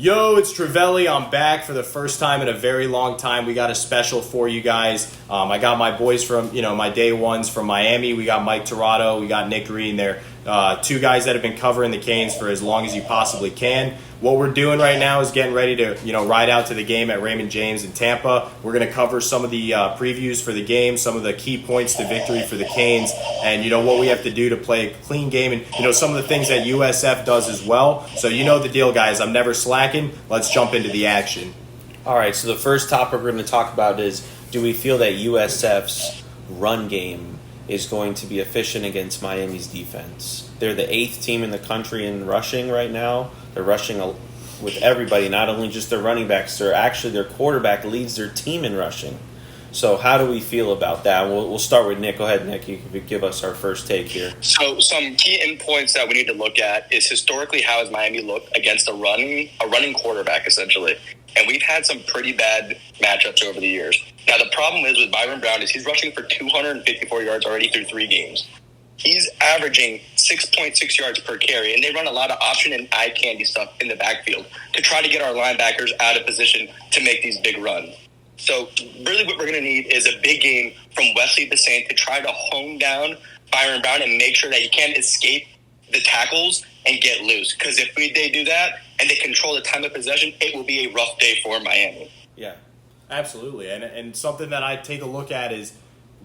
Yo, it's Trivelli. I'm back for the first time in a very long time. We got a special for you guys. I got my boys from, my day ones from Miami. We got Mike Torado. We got Nick Green there. Two guys that have been covering the Canes for as long as you possibly can. What we're doing right now is getting ready to, ride out to the game at Raymond James in Tampa. We're going to cover some of the previews for the game, some of the key points to victory for the Canes, and, what we have to do to play a clean game, and, some of the things that USF does as well. So you know the deal, guys. I'm never slacking. Let's jump into the action. All right, so the first topic we're going to talk about is, do we feel that USF's run game is going to be efficient against Miami's defense? They're the 8th team in the country in rushing right now. They're rushing with everybody, not only just their running backs. Their quarterback leads their team in rushing. So how do we feel about that? We'll start with Nick. Go ahead, Nick. You can give us our first take here. So some key endpoints that we need to look at is historically how has Miami looked against a running quarterback, essentially. And we've had some pretty bad matchups over the years. Now, the problem is with Byron Brown is he's rushing for 254 yards already through 3 games. He's averaging 6.6 yards per carry, and they run a lot of option and eye candy stuff in the backfield to try to get our linebackers out of position to make these big runs. So really what we're going to need is a big game from Wesley Bassane to try to hone down Byron Brown and make sure that he can't escape the tackles and get loose. Because if they do that and they control the time of possession, it will be a rough day for Miami. Yeah, absolutely. And something that I take a look at is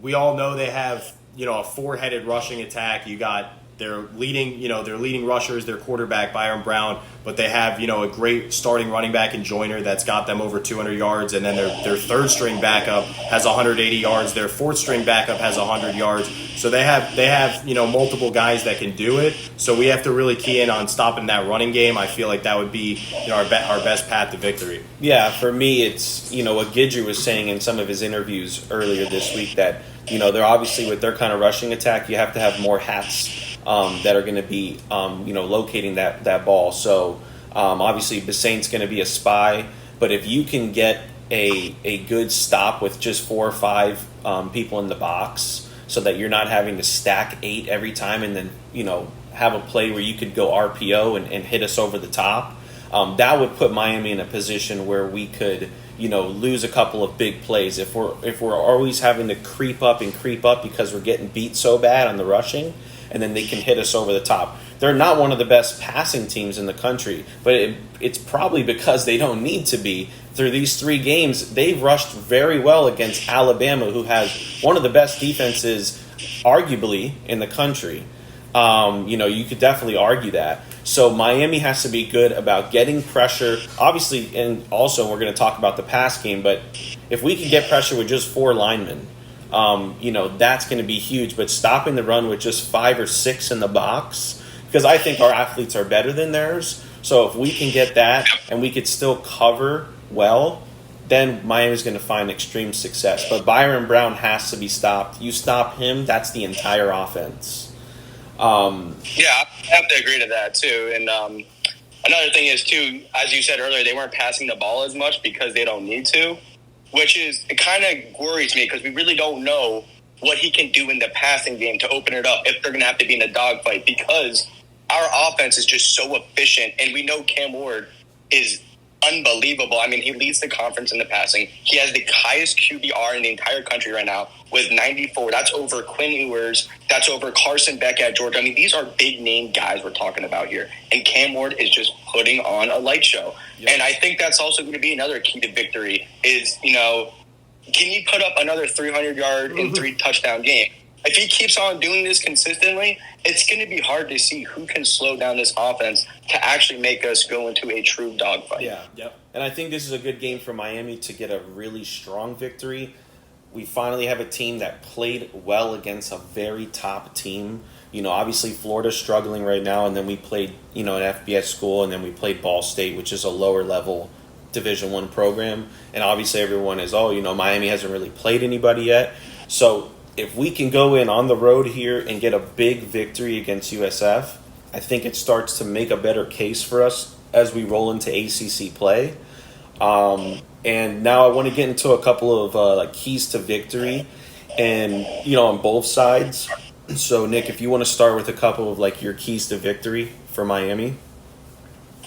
we all know they have, a 4-headed rushing attack. You got their leading rushers, their quarterback, Byron Brown, but they have, a great starting running back in Joyner that's got them over 200 yards, and then their third-string backup has 180 yards. Their fourth-string backup has 100 yards. So they have multiple guys that can do it. So we have to really key in on stopping that running game. I feel like that would be our best path to victory. Yeah, for me, it's, what Guidry was saying in some of his interviews earlier this week that, they're obviously with their kind of rushing attack, you have to have more hats that are going to be, locating that ball. So obviously Bassane's going to be a spy, but if you can get a good stop with just 4 or 5 people in the box so that you're not having to stack 8 every time and then, have a play where you could go RPO and hit us over the top, that would put Miami in a position where we could, lose a couple of big plays. If we're always having to creep up because we're getting beat so bad on the rushing, and then they can hit us over the top. They're not one of the best passing teams in the country, but it's probably because they don't need to be. Through these 3 games, they've rushed very well against Alabama, who has one of the best defenses, arguably, in the country. You could definitely argue that. So Miami has to be good about getting pressure. Obviously, and also we're going to talk about the pass game, but if we can get pressure with just 4 linemen, that's going to be huge. But stopping the run with just 5 or 6 in the box, because I think our athletes are better than theirs. So if we can get that and we could still cover well, then Miami's going to find extreme success. But Byron Brown has to be stopped. You stop him, that's the entire offense. I have to agree to that too. And another thing is too, as you said earlier, they weren't passing the ball as much because they don't need to, which is, it kind of worries me because we really don't know what he can do in the passing game to open it up if they're going to have to be in a dogfight, because our offense is just so efficient, and we know Cam Ward is unbelievable. I mean, he leads the conference in the passing. He has the highest QBR in the entire country right now with 94. That's over Quinn Ewers. That's over Carson Beck at Georgia. I mean, these are big name guys we're talking about here. And Cam Ward is just putting on a light show. Yep. And I think that's also going to be another key to victory is, can you put up another 300-yard and 3-touchdown game? If he keeps on doing this consistently, it's going to be hard to see who can slow down this offense to actually make us go into a true dogfight. Yeah, yep. And I think this is a good game for Miami to get a really strong victory. We finally have a team that played well against a very top team. Obviously Florida's struggling right now, and then we played, an FBS school, and then we played Ball State, which is a lower level Division I program. And obviously everyone is, Miami hasn't really played anybody yet. So if we can go in on the road here and get a big victory against USF, I think it starts to make a better case for us as we roll into ACC play. And now I want to get into a couple of keys to victory, and on both sides. So Nick, if you want to start with a couple of your keys to victory for Miami.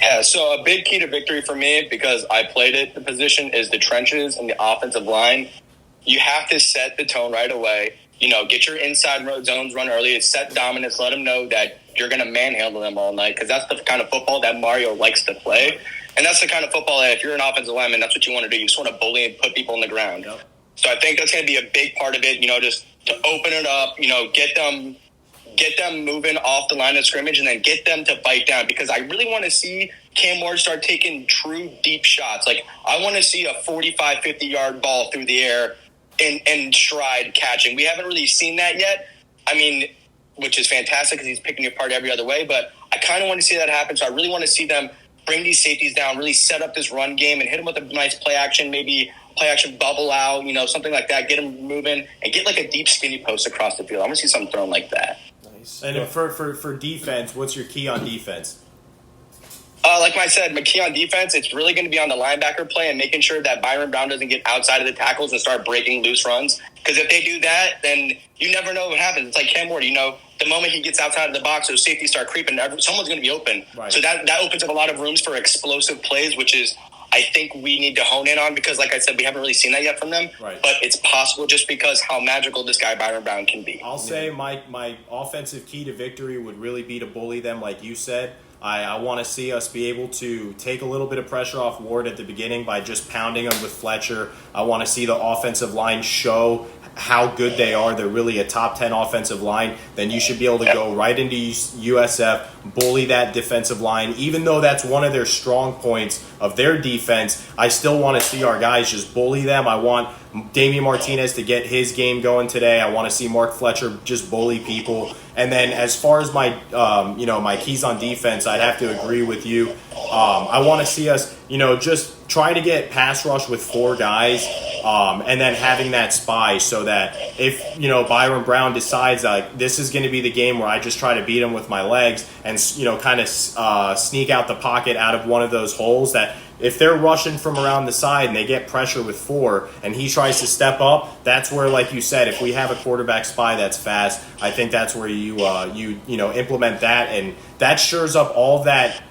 Yeah, so a big key to victory for me, because I played it, the position, is the trenches and the offensive line. You have to set the tone right away. Get your inside zones run early, set dominance, let them know that you're going to manhandle them all night, because that's the kind of football that Mario likes to play. And that's the kind of football that if you're an offensive lineman, that's what you want to do. You just want to bully and put people on the ground. Yep. So I think that's going to be a big part of it, just to open it up, get them moving off the line of scrimmage, and then get them to bite down, because I really want to see Cam Ward start taking true deep shots. Like, I want to see a 45, 50-yard ball through the air and stride catching. We haven't really seen that yet. I mean, which is fantastic because he's picking you apart every other way, but I kind of want to see that happen. So I really want to see them bring these safeties down, really set up this run game, and hit them with a nice play action, maybe play action bubble out, something like that. Get them moving and get like a deep skinny post across the field. I want to see something thrown like that. Nice. And for defense, what's your key on defense? Like I said, my key on defense, it's really going to be on the linebacker play and making sure that Byron Brown doesn't get outside of the tackles and start breaking loose runs. Because if they do that, then you never know what happens. It's like Cam Ward, the moment he gets outside of the box, those safeties start creeping, someone's going to be open. Right. So that opens up a lot of rooms for explosive plays, which is, I think, we need to hone in on, because, like I said, we haven't really seen that yet from them. Right. But it's possible just because how magical this guy Byron Brown can be. I'll say my offensive key to victory would really be to bully them, like you said. I want to see us be able to take a little bit of pressure off Ward at the beginning by just pounding them with Fletcher. I want to see the offensive line show how good they are. They're really a top 10 offensive line. Then you should be able to go right into USF, bully that defensive line. Even though that's one of their strong points of their defense, I still want to see our guys just bully them. I want Damian Martinez to get his game going today. I want to see Mark Fletcher just bully people. And then as far as my my keys on defense, I'd have to agree with you. I want to see us, just try to get pass rush with 4 guys, and then having that spy, so that if, Byron Brown decides like this is going to be the game where I just try to beat him with my legs and, kind of sneak out the pocket out of one of those holes, that if they're rushing from around the side and they get pressure with 4 and he tries to step up, that's where, like you said, if we have a quarterback spy that's fast, I think that's where you implement that, and that shores up all that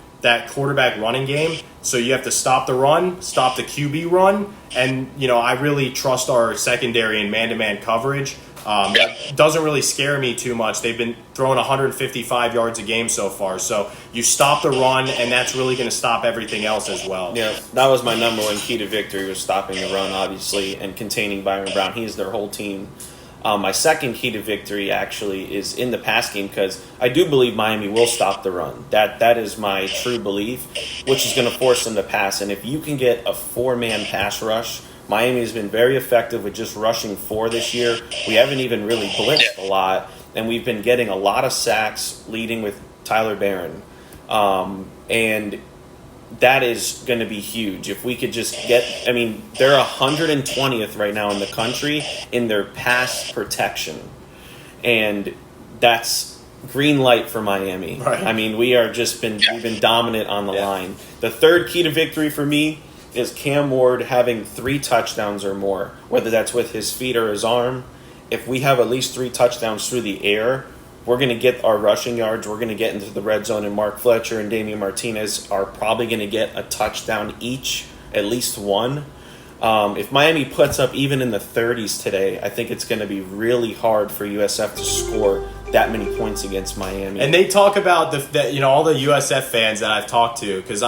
quarterback running game. So you have to stop the run, stop the QB run, and I really trust our secondary in man-to-man coverage. It doesn't really scare me too much. They've been throwing 155 yards a game so far. So you stop the run, and that's really going to stop everything else as well. Yeah, that was my number one key to victory, was stopping the run, obviously, and containing Byron Brown. He is their whole team. My second key to victory actually is in the pass game, because I do believe Miami will stop the run. That is my true belief, which is going to force them to pass. And if you can get a 4-man pass rush, Miami has been very effective with just rushing 4 this year. We haven't even really blitzed a lot, and we've been getting a lot of sacks, leading with Tyler Barron. And that is going to be huge. If we could just get, they're 120th right now in the country in their pass protection. And that's green light for Miami. Right. We've been dominant on the line. The third key to victory for me is Cam Ward having 3 touchdowns or more, whether that's with his feet or his arm. If we have at least 3 touchdowns through the air, we're going to get our rushing yards. We're going to get into the red zone, and Mark Fletcher and Damian Martinez are probably going to get a touchdown each, at least one. If Miami puts up even in the 30s today, I think it's going to be really hard for USF to score that many points against Miami. And they talk about all the USF fans that I've talked to, because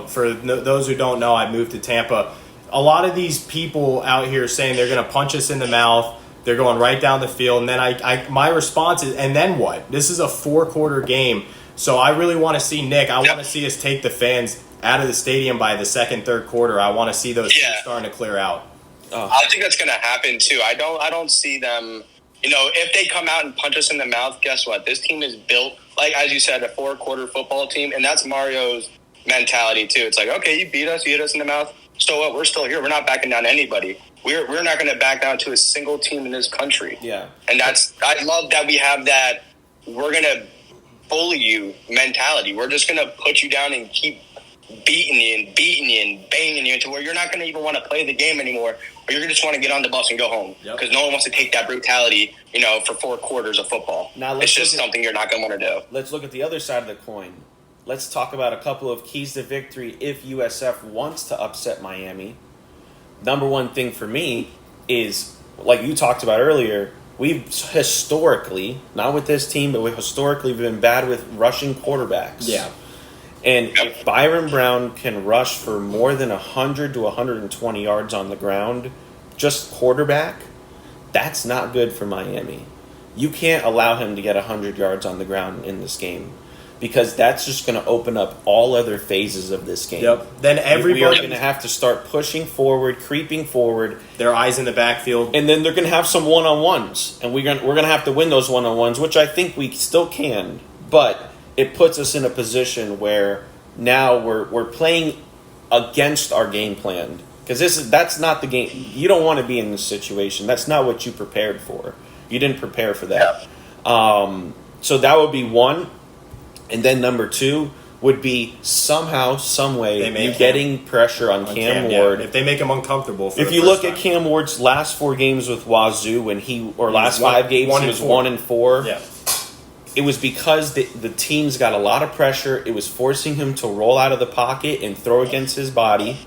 for those who don't know, I moved to Tampa. A lot of these people out here saying they're going to punch us in the mouth. They're going right down the field, and then my response is, and then what? This is a 4-quarter game, so I really want to see Nick. I want to see us take the fans out of the stadium by the second, third quarter. I want to see those teams starting to clear out. I think that's going to happen too. I don't see them. If they come out and punch us in the mouth, guess what? This team is built, like as you said, a 4-quarter football team, and that's Mario's mentality too. It's like, okay, you beat us, you hit us in the mouth. So what? We're still here. We're not backing down to anybody. We're not going to back down to a single team in this country. Yeah. And I love that we have that we're going to bully you mentality. We're just going to put you down and keep beating you and banging you into where you're not going to even want to play the game anymore, or you're just want to get on the bus and go home, because no one wants to take that brutality, for 4 quarters of football. Now it's just something you're not going to want to do. Let's look at the other side of the coin. let's talk about a couple of keys to victory if USF wants to upset Miami. Number one thing for me is, like you talked about earlier, we've historically, not with this team, but we've historically been bad with rushing quarterbacks. Yeah. And if Byron Brown can rush for more than 100 to 120 yards on the ground, just quarterback, that's not good for Miami. You can't allow him to get 100 yards on the ground in this game, because that's just going to open up all other phases of this game. Yep. Then we are going to have to start pushing forward, creeping forward. Their eyes in the backfield. And then they're going to have some one-on-ones. And we're going to have to win those one-on-ones, which I think we still can. But it puts us in a position where now we're playing against our game plan. Because that's not the game. You don't want to be in this situation. That's not what you prepared for. You didn't prepare for that. So that would be one. And then number two would be somehow, some way, you getting pressure on Cam Ward. Yeah. If they make him uncomfortable. If you look at Cam Ward's last 4 games with Wazoo, last 5 games, he was 1-4. Yeah. It was because the teams got a lot of pressure. It was forcing him to roll out of the pocket and throw against his body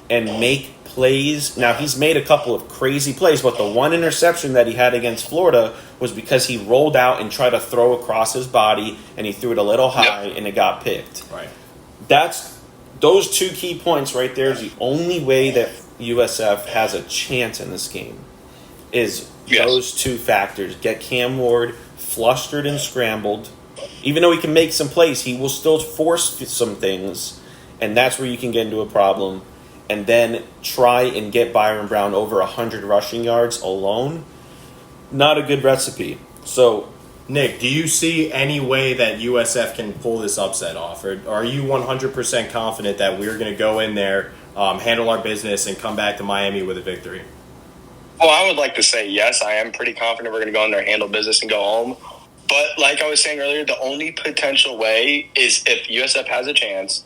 and make plays. Now, he's made a couple of crazy plays, but the one interception that he had against Florida was because he rolled out and tried to throw across his body, and he threw it a little high, and it got picked. Right. Those 2 key points right there is the only way that USF has a chance in this game, is those 2 factors. Get Cam Ward flustered and scrambled. Even though he can make some plays, he will still force some things, and that's where you can get into a problem. And then try and get Byron Brown over 100 rushing yards alone. Not a good recipe. So, Nick, do you see any way that USF can pull this upset off? Or are you 100% confident that we're going to go in there, handle our business, and come back to Miami with a victory? Well, I would like to say yes. I am pretty confident we're going to go in there, handle business, and go home. But like I was saying earlier, the only potential way is if USF has a chance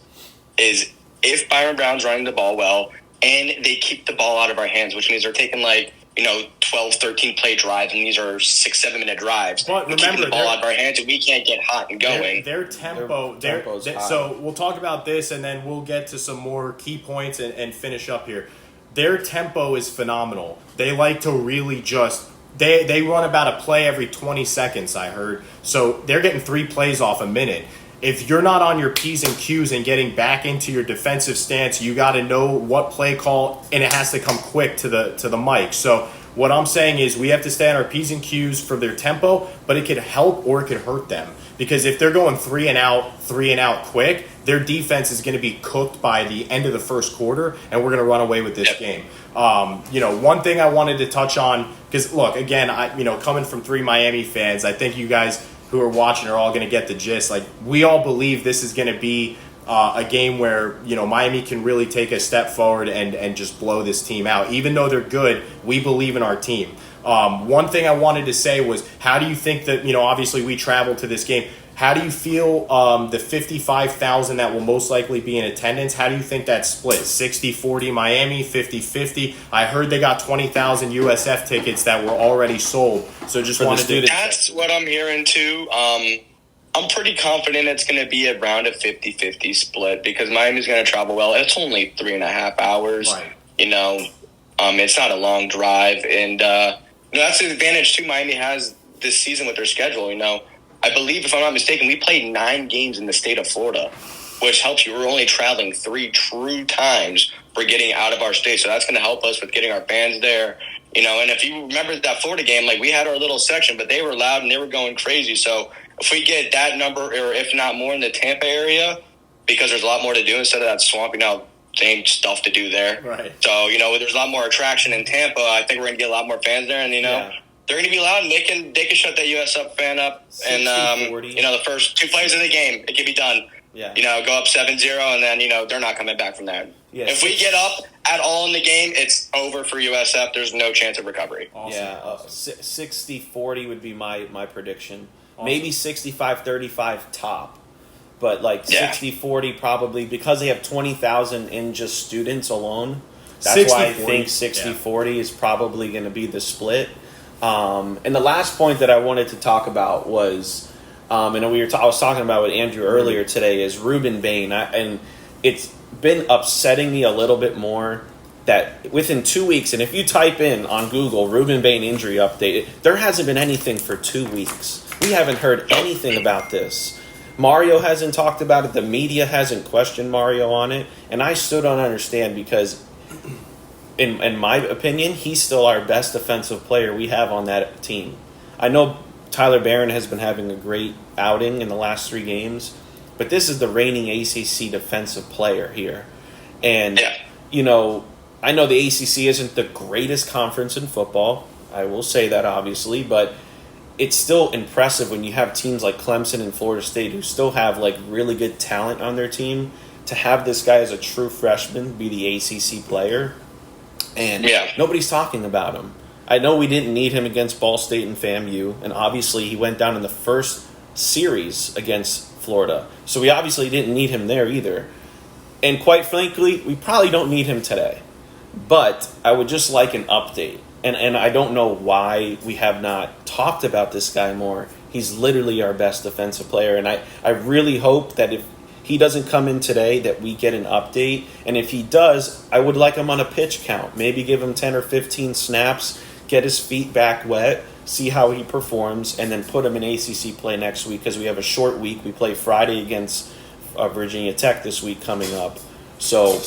is if Byron Brown's running the ball well and they keep the ball out of our hands, which means they're taking 12, 13 play drives, and these are 6-7 minute drives. But remember, keeping the ball out of our hands, and we can't get hot and going. Their tempo, so we'll talk about this, and then we'll get to some more key points and finish up here. Their tempo is phenomenal. They like to really just they run about a play every 20 seconds. I heard, so they're getting 3 plays off a minute. If you're not on your P's and Q's and getting back into your defensive stance, you got to know what play call, and it has to come quick to the mic. So what I'm saying is we have to stay on our P's and Q's for their tempo, but it could help or it could hurt them. Because if they're going 3 and out quick, their defense is going to be cooked by the end of the first quarter, and we're going to run away with this game. One thing I wanted to touch on, because look, again, coming from 3 Miami fans, I think you guys who are watching are all going to get the gist. Like, we all believe this is going to be a game where, Miami can really take a step forward and just blow this team out. Even though they're good, we believe in our team. One thing I wanted to say was, how do you think that, obviously we traveled to this game. How do you feel the 55,000 that will most likely be in attendance? How do you think that split? 60-40 Miami, 50-50? I heard they got 20,000 USF tickets that were already sold. So just wanted to... That's what I'm hearing too. I'm pretty confident it's going to be around a 50-50 split because Miami's going to travel well. It's only 3.5 hours. Right. It's not a long drive. And that's the advantage too Miami has this season with their schedule. I believe, if I'm not mistaken, we played 9 games in the state of Florida, which helps you. We're only traveling 3 true times for getting out of our state. So that's going to help us with getting our fans there. And if you remember that Florida game, we had our little section, but they were loud and they were going crazy. So if we get that number, or if not more, in the Tampa area, because there's a lot more to do instead of that swamp, same stuff to do there. Right. So, there's a lot more attraction in Tampa. I think we're going to get a lot more fans there. And, they're going to be loud, and they can shut that USF fan up. And, the first 2 plays of the game, it can be done. Yeah. Go up 7-0, and then, they're not coming back from that. Yeah, if we get up at all in the game, it's over for USF. There's no chance of recovery. Awesome. Yeah, 60-40 would be my prediction. Awesome. Maybe 65-35 top. But 60-40 probably, because they have 20,000 in just students alone. That's why I think 60-40 is probably going to be the split. And the last point that I wanted to talk about was and I was talking about with Andrew earlier today, is Ruben Bain. And it's been upsetting me a little bit more that within 2 weeks, and if you type in on Google Ruben Bain injury update, there hasn't been anything for 2 weeks. We haven't heard anything about this. Mario hasn't talked about it. The media hasn't questioned Mario on it. And I still don't understand because, in my opinion, he's still our best defensive player we have on that team. I know Tyler Barron has been having a great outing in the last 3 games, but this is the reigning ACC defensive player here. And, I know the ACC isn't the greatest conference in football. I will say that, obviously, but it's still impressive when you have teams like Clemson and Florida State who still have like really good talent on their team to have this guy as a true freshman be the ACC player. And nobody's talking about him. I know we didn't need him against Ball State and FAMU, and obviously he went down in the first series against Florida. So we obviously didn't need him there either. And quite frankly, we probably don't need him today. But I would just like an update. And I don't know why we have not talked about this guy more. He's literally our best defensive player. And I really hope that if he doesn't come in today, that we get an update. And if he does, I would like him on a pitch count. Maybe give him 10 or 15 snaps, get his feet back wet, see how he performs, and then put him in ACC play next week because we have a short week. We play Friday against Virginia Tech this week coming up. So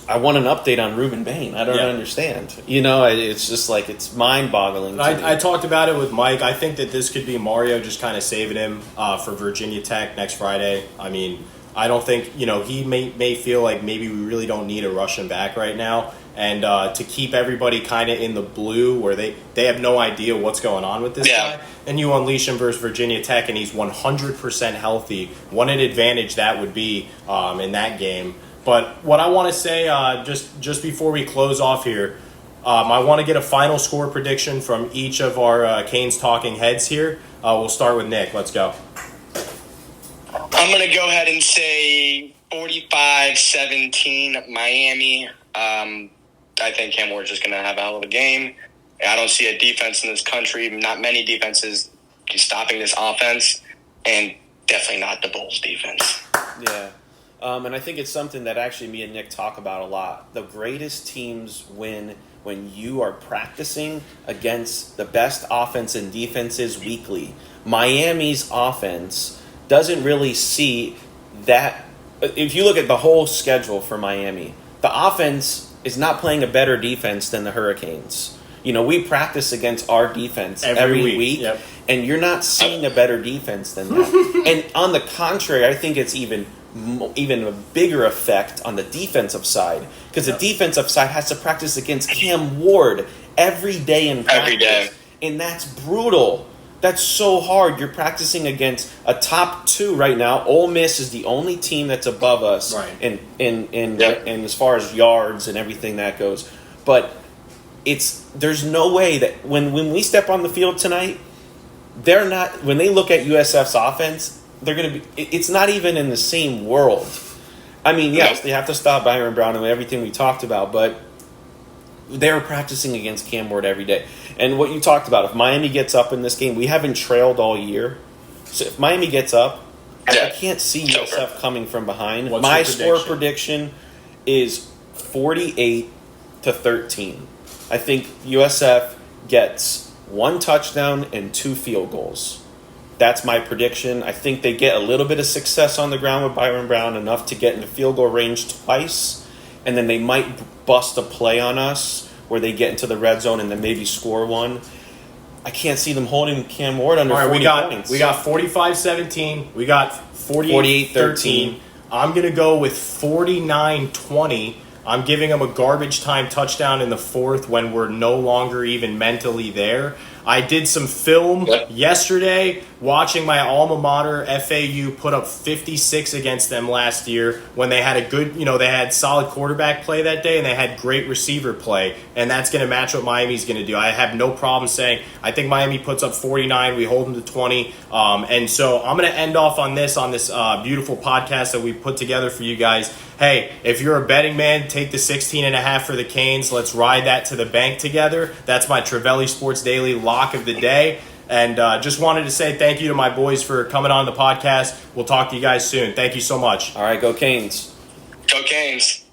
I want an update on Ruben Bain. I don't understand. It's just like it's mind-boggling. I talked about it with Mike. I think that this could be Mario just kind of saving him for Virginia Tech next Friday. I mean, I don't think, he may feel like maybe we really don't need a Russian back right now. And to keep everybody kind of in the blue where they have no idea what's going on with this guy. And you unleash him versus Virginia Tech and he's 100% healthy. What an advantage that would be in that game. But what I want to say, just before we close off here, I want to get a final score prediction from each of our Canes talking heads here. We'll start with Nick. Let's go. I'm going to go ahead and say 45-17 Miami. I think Cam Ward's just going to have a hell of a game. I don't see a defense in this country, not many defenses, stopping this offense, and definitely not the Bulls defense. Yeah. And I think it's something that actually me and Nick talk about a lot. The greatest teams win when you are practicing against the best offense and defenses weekly. Miami's offense doesn't really see that. If you look at the whole schedule for Miami, the offense is not playing a better defense than the Hurricanes. We practice against our defense every week. Yep. And you're not seeing a better defense than that. And on the contrary, I think it's even a bigger effect on the defensive side because the defensive side has to practice against Cam Ward every day in practice. Every day. And that's brutal. That's so hard. You're practicing against a top 2 right now. Ole Miss is the only team that's above us in as far as yards and everything that goes. But there's no way that when we step on the field tonight, they're not. When they look at USF's offense, they're going to be. It's not even in the same world. I mean, yes, they have to stop Byron Brown and everything we talked about, but they're practicing against Cam Ward every day. And what you talked about, if Miami gets up in this game, we haven't trailed all year. So if Miami gets up, I can't see USF coming from behind. My score prediction is 48-13. I think USF gets 1 touchdown and 2 field goals. That's my prediction. I think they get a little bit of success on the ground with Byron Brown, enough to get into field goal range twice, and then they might bust a play on us where they get into the red zone and then maybe score 1. I can't see them holding Cam Ward under 40 points. We got 45-17. We got 48-13. I'm going to go with 49-20. I'm giving them a garbage time touchdown in the 4th when we're no longer even mentally there. I did some film yesterday watching my alma mater, FAU, put up 56 against them last year when they had a good, they had solid quarterback play that day and they had great receiver play. And that's going to match what Miami's going to do. I have no problem saying I think Miami puts up 49. We hold them to 20. And so I'm going to end off on this beautiful podcast that we put together for you guys. Hey, if you're a betting man, take the 16.5 for the Canes. Let's ride that to the bank together. That's my Trivelli Sports Daily lock of the day. And just wanted to say thank you to my boys for coming on the podcast. We'll talk to you guys soon. Thank you so much. All right, go Canes. Go Canes.